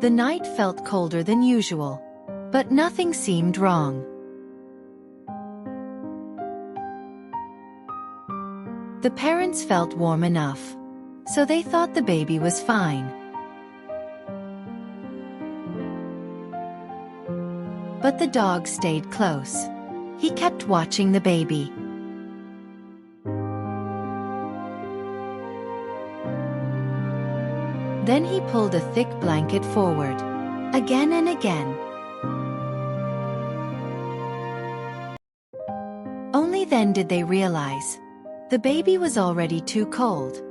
The night felt colder than usual. But nothing seemed wrong. The parents felt warm enough, so they thought the baby was fine. But the dog stayed close. He kept watching the baby. Then he pulled a thick blanket forward, again and again. Only then did they realize the baby was already too cold.